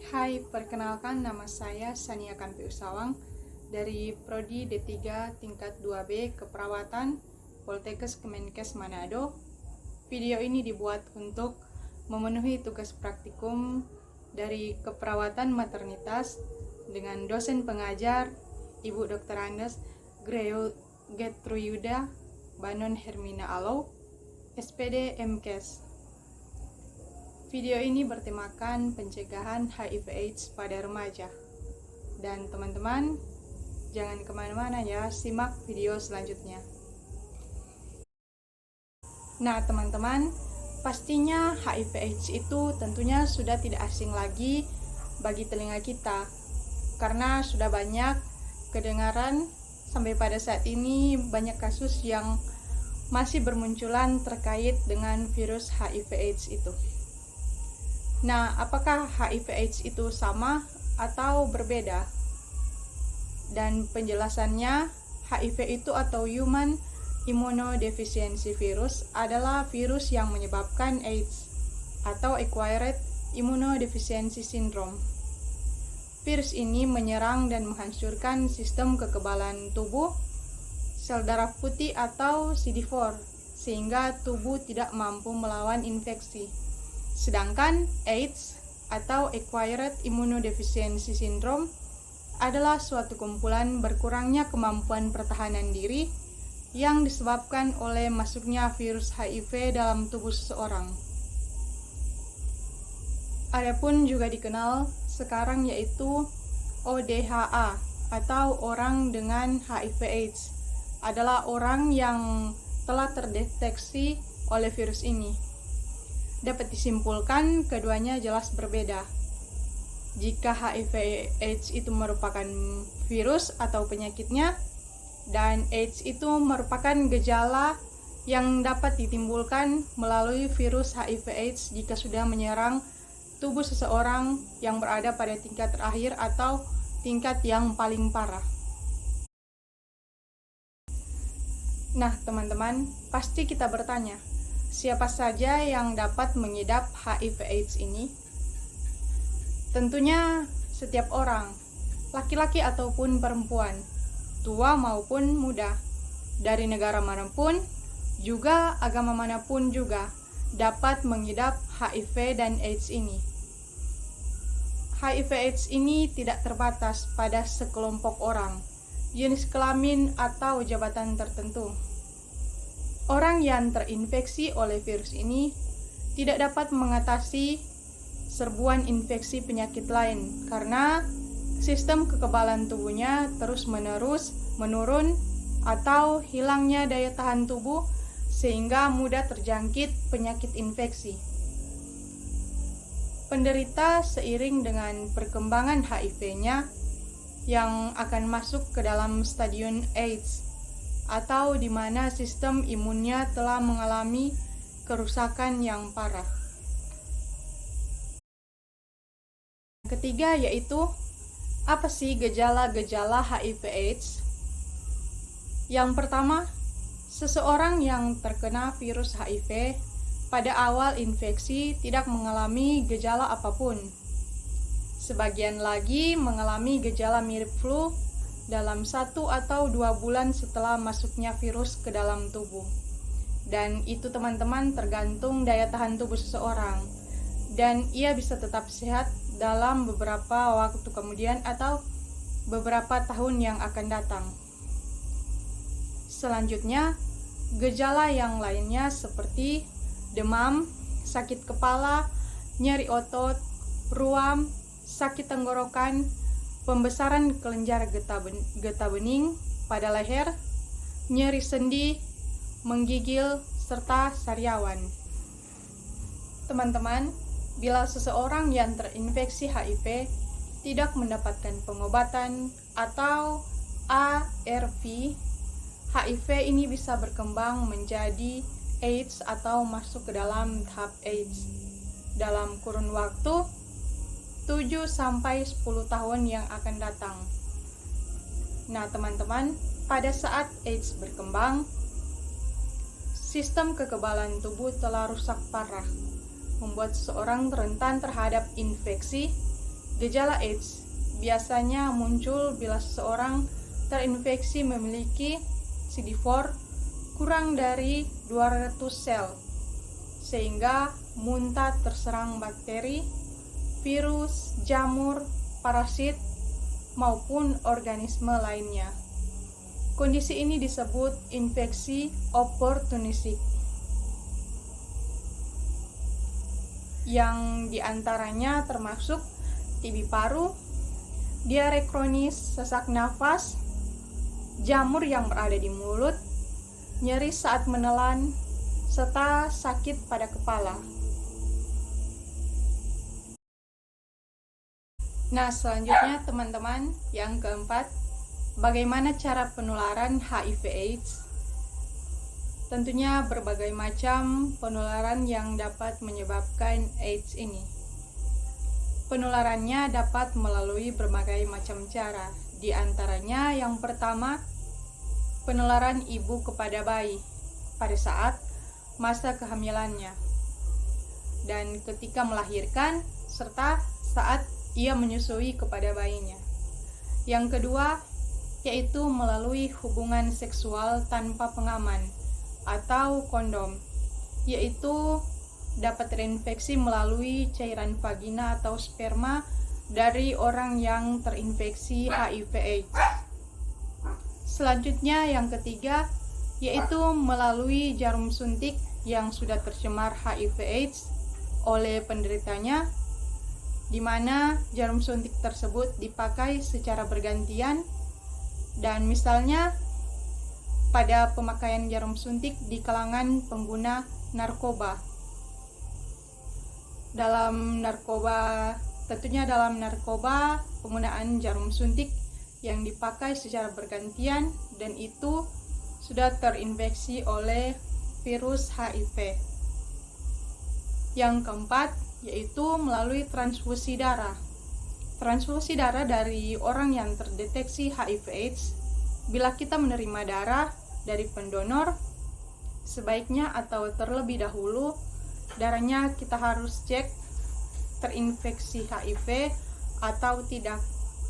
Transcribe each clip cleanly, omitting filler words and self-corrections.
Hai, perkenalkan nama saya Sania Kampi Usawang dari Prodi D3 tingkat 2B Keperawatan Poltekkes Kemenkes Manado. Video ini dibuat untuk memenuhi tugas praktikum dari keperawatan maternitas dengan dosen pengajar Ibu Dr. Andes Getruyuda Banon Hermina Alo, SPD MKes. Video ini bertemakan pencegahan HIV/AIDS pada remaja. Dan teman-teman, jangan kemana-mana ya, simak video selanjutnya. Nah teman-teman, pastinya HIV/AIDS itu tentunya sudah tidak asing lagi bagi telinga kita, karena sudah banyak kedengaran sampai pada saat ini banyak kasus yang masih bermunculan terkait dengan virus HIV/AIDS itu. Nah, apakah HIV/AIDS itu sama atau berbeda? Dan penjelasannya, HIV itu atau Human Immunodeficiency Virus adalah virus yang menyebabkan AIDS atau Acquired Immunodeficiency Syndrome. Virus ini menyerang dan menghancurkan sistem kekebalan tubuh, sel darah putih atau CD4, sehingga tubuh tidak mampu melawan infeksi. Sedangkan AIDS atau Acquired Immunodeficiency Syndrome adalah suatu kumpulan berkurangnya kemampuan pertahanan diri yang disebabkan oleh masuknya virus HIV dalam tubuh seseorang. Adapun juga dikenal sekarang yaitu ODHA atau orang dengan HIV/AIDS adalah orang yang telah terdeteksi oleh virus ini. Dapat disimpulkan keduanya jelas berbeda. Jika HIV/AIDS itu merupakan virus atau penyakitnya, dan AIDS itu merupakan gejala yang dapat ditimbulkan melalui virus HIV/AIDS jika sudah menyerang tubuh seseorang yang berada pada tingkat terakhir atau tingkat yang paling parah. Nah teman-teman, pasti kita bertanya, siapa saja yang dapat mengidap HIV/AIDS ini? Tentunya setiap orang, laki-laki ataupun perempuan, tua maupun muda, dari negara manapun, juga agama manapun juga dapat mengidap HIV dan AIDS ini. HIV/AIDS ini tidak terbatas pada sekelompok orang, jenis kelamin atau jabatan tertentu. Orang yang terinfeksi oleh virus ini tidak dapat mengatasi serbuan infeksi penyakit lain karena sistem kekebalan tubuhnya terus-menerus menurun atau hilangnya daya tahan tubuh sehingga mudah terjangkit penyakit infeksi. Penderita seiring dengan perkembangan HIV-nya yang akan masuk ke dalam stadion AIDS atau di mana sistem imunnya telah mengalami kerusakan yang parah. Ketiga yaitu, apa sih gejala-gejala HIV/AIDS? Yang pertama, seseorang yang terkena virus HIV pada awal infeksi tidak mengalami gejala apapun. Sebagian lagi mengalami gejala mirip flu dalam 1 atau 2 bulan setelah masuknya virus ke dalam tubuh. Dan itu teman-teman tergantung daya tahan tubuh seseorang. Dan ia bisa tetap sehat dalam beberapa waktu kemudian atau beberapa tahun yang akan datang. Selanjutnya, gejala yang lainnya seperti demam, sakit kepala, nyeri otot, ruam, sakit tenggorokan, pembesaran kelenjar getah bening pada leher, nyeri sendi, menggigil, serta sariawan. Teman-teman, bila seseorang yang terinfeksi HIV tidak mendapatkan pengobatan atau ARV, HIV ini bisa berkembang menjadi AIDS atau masuk ke dalam tahap AIDS dalam kurun waktu 7-10 tahun yang akan datang. Nah teman-teman, pada saat AIDS berkembang, sistem kekebalan tubuh telah rusak parah, membuat seseorang rentan terhadap infeksi Gejala AIDS biasanya muncul bila seseorang terinfeksi memiliki CD4 kurang dari 200 sel, sehingga muntah terserang bakteri, virus, jamur, parasit, maupun organisme lainnya. Kondisi ini disebut infeksi opportunistik, yang diantaranya termasuk TB paru, diare kronis, sesak nafas, jamur yang berada di mulut, nyeri saat menelan, serta sakit pada kepala. Nah, selanjutnya teman-teman, yang keempat, bagaimana cara penularan HIV/AIDS? Tentunya berbagai macam penularan yang dapat menyebabkan AIDS ini. Penularannya dapat melalui berbagai macam cara. Di antaranya yang pertama, penularan ibu kepada bayi pada saat masa kehamilannya dan ketika melahirkan, serta saat ia menyusui kepada bayinya. Yang kedua, yaitu melalui hubungan seksual tanpa pengaman atau kondom, yaitu dapat terinfeksi melalui cairan vagina atau sperma dari orang yang terinfeksi HIV/AIDS. Selanjutnya yang ketiga, yaitu melalui jarum suntik yang sudah tercemar HIV/AIDS oleh penderitanya, di mana jarum suntik tersebut dipakai secara bergantian, dan misalnya pada pemakaian jarum suntik di kalangan pengguna narkoba. Tentunya dalam narkoba penggunaan jarum suntik yang dipakai secara bergantian dan itu sudah terinfeksi oleh virus HIV. Yang keempat, yaitu melalui transfusi darah. Transfusi darah dari orang yang terdeteksi HIV/AIDS. Bila kita menerima darah dari pendonor, sebaiknya atau terlebih dahulu darahnya kita harus cek terinfeksi HIV atau tidak,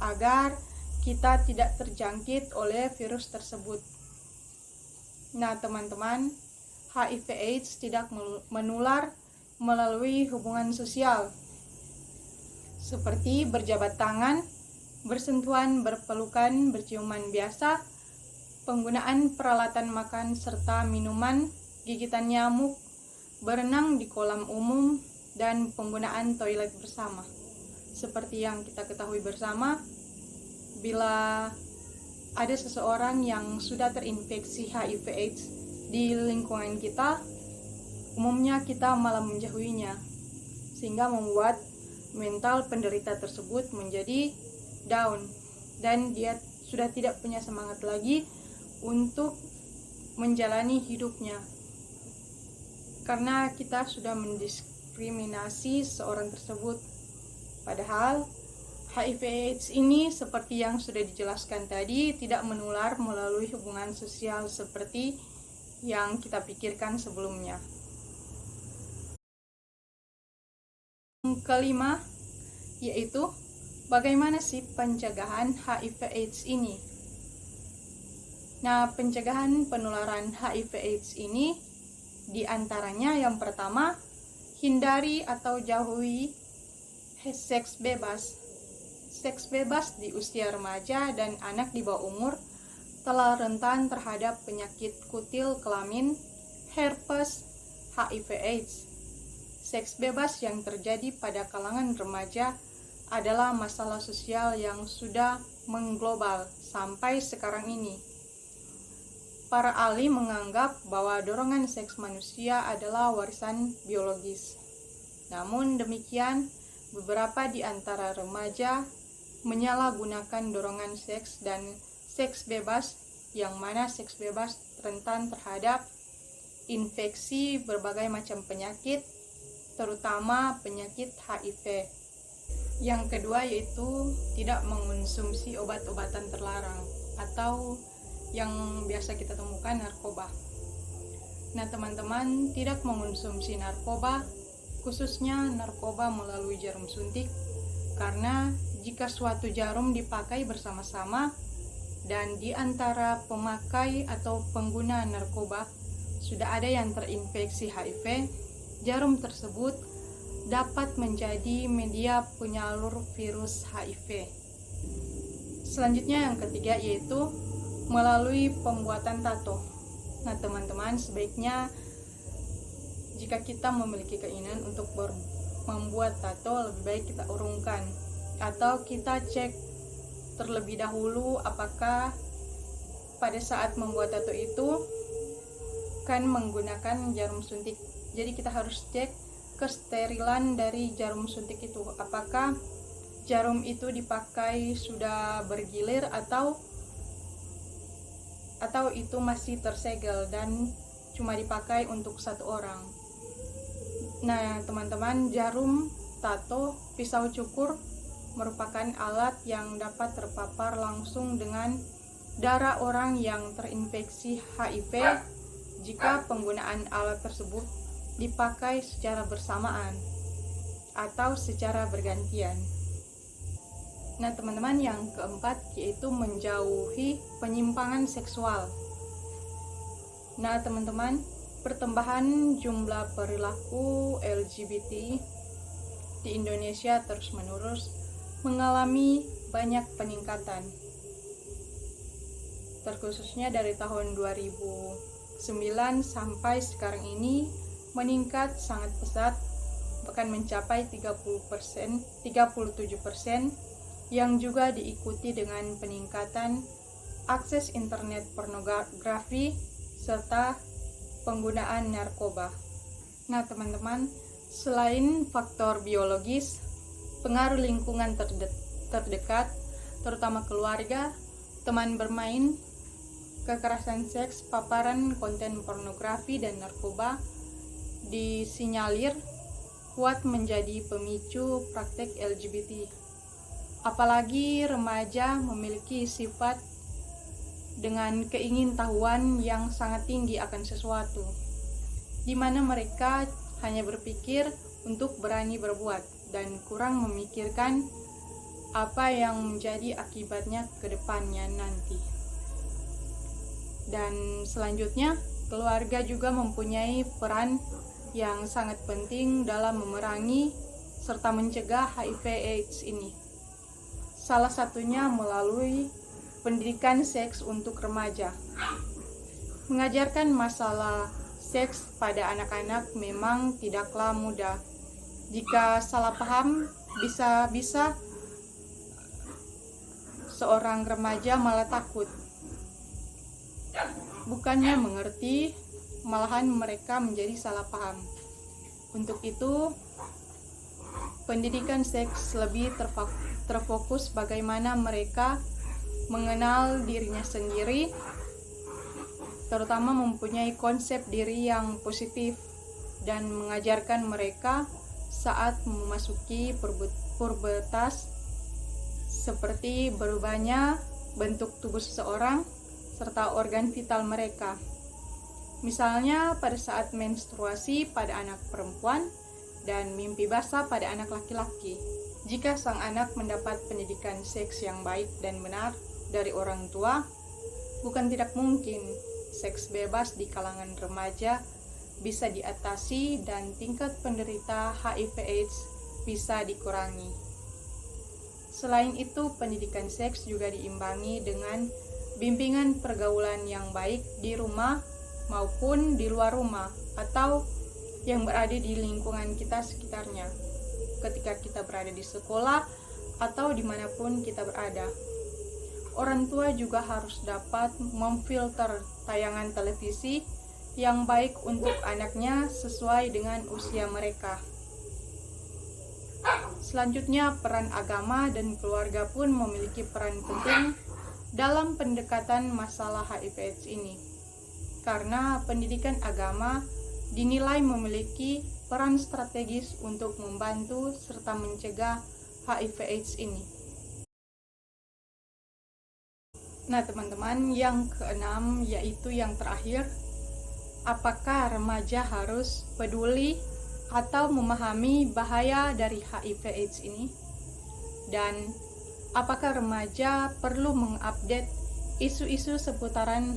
agar kita tidak terjangkit oleh virus tersebut. Nah teman-teman, HIV/AIDS tidak menular melalui hubungan sosial seperti berjabat tangan, bersentuhan, berpelukan, berciuman biasa, penggunaan peralatan makan serta minuman, gigitan nyamuk, berenang di kolam umum, dan penggunaan toilet bersama. Seperti yang kita ketahui bersama, bila ada seseorang yang sudah terinfeksi HIV/AIDS di lingkungan kita, umumnya kita malah menjauhinya, sehingga membuat mental penderita tersebut menjadi down dan dia sudah tidak punya semangat lagi untuk menjalani hidupnya, karena kita sudah mendiskriminasi seorang tersebut. Padahal HIV/AIDS ini seperti yang sudah dijelaskan tadi tidak menular melalui hubungan sosial seperti yang kita pikirkan sebelumnya. Kelima, yaitu bagaimana sih pencegahan HIV/AIDS ini? Nah, pencegahan penularan HIV/AIDS ini diantaranya yang pertama, hindari atau jauhi seks bebas. Seks bebas di usia remaja dan anak di bawah umur telah rentan terhadap penyakit kutil kelamin, herpes, HIV/AIDS. Seks bebas yang terjadi pada kalangan remaja adalah masalah sosial yang sudah mengglobal sampai sekarang ini. Para ahli menganggap bahwa dorongan seks manusia adalah warisan biologis. Namun demikian, beberapa di antara remaja menyalahgunakan dorongan seks dan seks bebas, yang mana seks bebas rentan terhadap infeksi berbagai macam penyakit, terutama penyakit HIV. Yang kedua yaitu tidak mengonsumsi obat-obatan terlarang atau yang biasa kita temukan narkoba. Nah teman-teman, tidak mengonsumsi narkoba, khususnya narkoba melalui jarum suntik, Karena jika suatu jarum dipakai bersama-sama dan di antara pemakai atau pengguna narkoba sudah ada yang terinfeksi HIV, jarum tersebut dapat menjadi media penyalur virus HIV. Selanjutnya yang ketiga yaitu melalui pembuatan tato. Nah teman-teman, sebaiknya jika kita memiliki keinginan untuk membuat tato, lebih baik kita urungkan atau kita cek terlebih dahulu apakah pada saat membuat tato itu kan menggunakan jarum suntik. Jadi kita harus cek kesterilan dari jarum suntik itu, apakah jarum itu dipakai sudah bergilir atau itu masih tersegel dan cuma dipakai untuk satu orang. Nah teman-teman, jarum tato, pisau cukur merupakan alat yang dapat terpapar langsung dengan darah orang yang terinfeksi HIV jika penggunaan alat tersebut dipakai secara bersamaan atau secara bergantian. Nah teman-teman, yang keempat yaitu menjauhi penyimpangan seksual. Nah teman-teman, pertambahan jumlah perilaku LGBT di Indonesia terus-menerus mengalami banyak peningkatan, terkhususnya dari tahun 2009 sampai sekarang ini meningkat sangat pesat, bahkan mencapai 37%, yang juga diikuti dengan peningkatan akses internet pornografi serta penggunaan narkoba. Nah teman-teman, selain faktor biologis, pengaruh lingkungan terdekat, terutama keluarga, teman bermain, kekerasan seks, paparan konten pornografi dan narkoba disinyalir kuat menjadi pemicu praktek LGBT. Apalagi remaja memiliki sifat dengan keingintahuan yang sangat tinggi akan sesuatu, di mana mereka hanya berpikir untuk berani berbuat dan kurang memikirkan apa yang menjadi akibatnya ke depannya nanti. Dan selanjutnya, keluarga juga mempunyai peran yang sangat penting dalam memerangi serta mencegah HIV/AIDS ini. Salah satunya melalui pendidikan seks untuk remaja. Mengajarkan masalah seks pada anak-anak memang tidaklah mudah. Jika salah paham, bisa-bisa seorang remaja malah takut. Bukannya mengerti, malahan mereka menjadi salah paham. Untuk itu, pendidikan seks lebih terfokus bagaimana mereka mengenal dirinya sendiri, terutama mempunyai konsep diri yang positif, dan mengajarkan mereka saat memasuki pubertas seperti berubahnya bentuk tubuh seseorang serta organ vital mereka. Misalnya pada saat menstruasi pada anak perempuan dan mimpi basah pada anak laki-laki. Jika sang anak mendapat pendidikan seks yang baik dan benar dari orang tua, bukan tidak mungkin seks bebas di kalangan remaja bisa diatasi dan tingkat penderita HIV/AIDS bisa dikurangi. Selain itu, pendidikan seks juga diimbangi dengan bimbingan pergaulan yang baik di rumah maupun di luar rumah atau yang berada di lingkungan kita sekitarnya. Ketika kita berada di sekolah atau dimanapun kita berada, orang tua juga harus dapat memfilter tayangan televisi yang baik untuk anaknya sesuai dengan usia mereka. Selanjutnya, peran agama dan keluarga pun memiliki peran penting dalam pendekatan masalah HIV/AIDS ini, karena pendidikan agama dinilai memiliki peran strategis untuk membantu serta mencegah HIV/AIDS ini. Nah teman-teman, yang keenam yaitu yang terakhir, apakah remaja harus peduli atau memahami bahaya dari HIV/AIDS ini? Dan apakah remaja perlu mengupdate isu-isu seputaran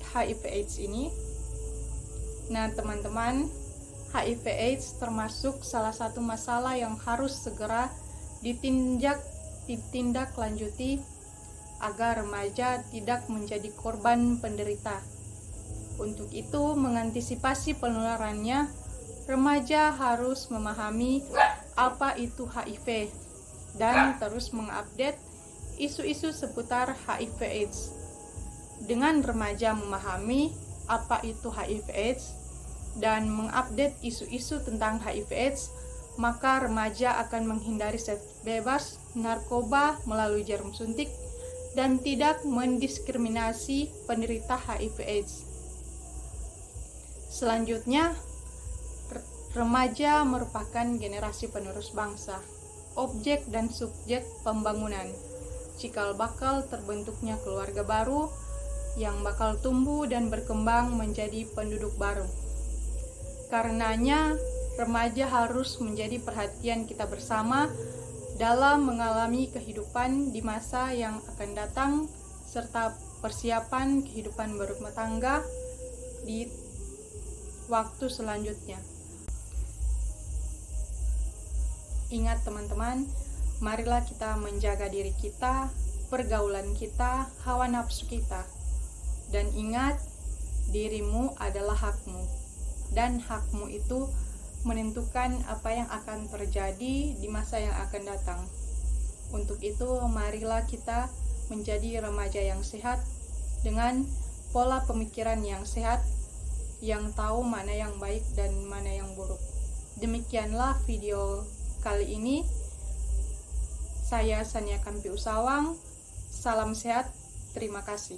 HIV/AIDS ini? Nah, teman-teman, HIV/AIDS termasuk salah satu masalah yang harus segera ditindaklanjuti agar remaja tidak menjadi korban penderita. Untuk itu, mengantisipasi penularannya, remaja harus memahami apa itu HIV dan terus mengupdate isu-isu seputar HIV/AIDS. Dengan remaja memahami apa itu HIV/AIDS dan mengupdate isu-isu tentang HIV/AIDS, maka remaja akan menghindari seks bebas, narkoba melalui jarum suntik, dan tidak mendiskriminasi penderita HIV/AIDS. Selanjutnya, remaja merupakan generasi penerus bangsa, objek dan subjek pembangunan, cikal bakal terbentuknya keluarga baru yang bakal tumbuh dan berkembang menjadi penduduk baru. Karenanya, remaja harus menjadi perhatian kita bersama dalam mengalami kehidupan di masa yang akan datang, serta persiapan kehidupan berumah tangga di waktu selanjutnya. Ingat teman-teman, marilah kita menjaga diri kita, pergaulan kita, hawa nafsu kita. Dan ingat, dirimu adalah hakmu. Dan hakmu itu menentukan apa yang akan terjadi di masa yang akan datang. Untuk itu, marilah kita menjadi remaja yang sehat dengan pola pemikiran yang sehat, yang tahu mana yang baik dan mana yang buruk. Demikianlah video kali ini. Saya Sania Kampi Usawang. Salam sehat. Terima kasih.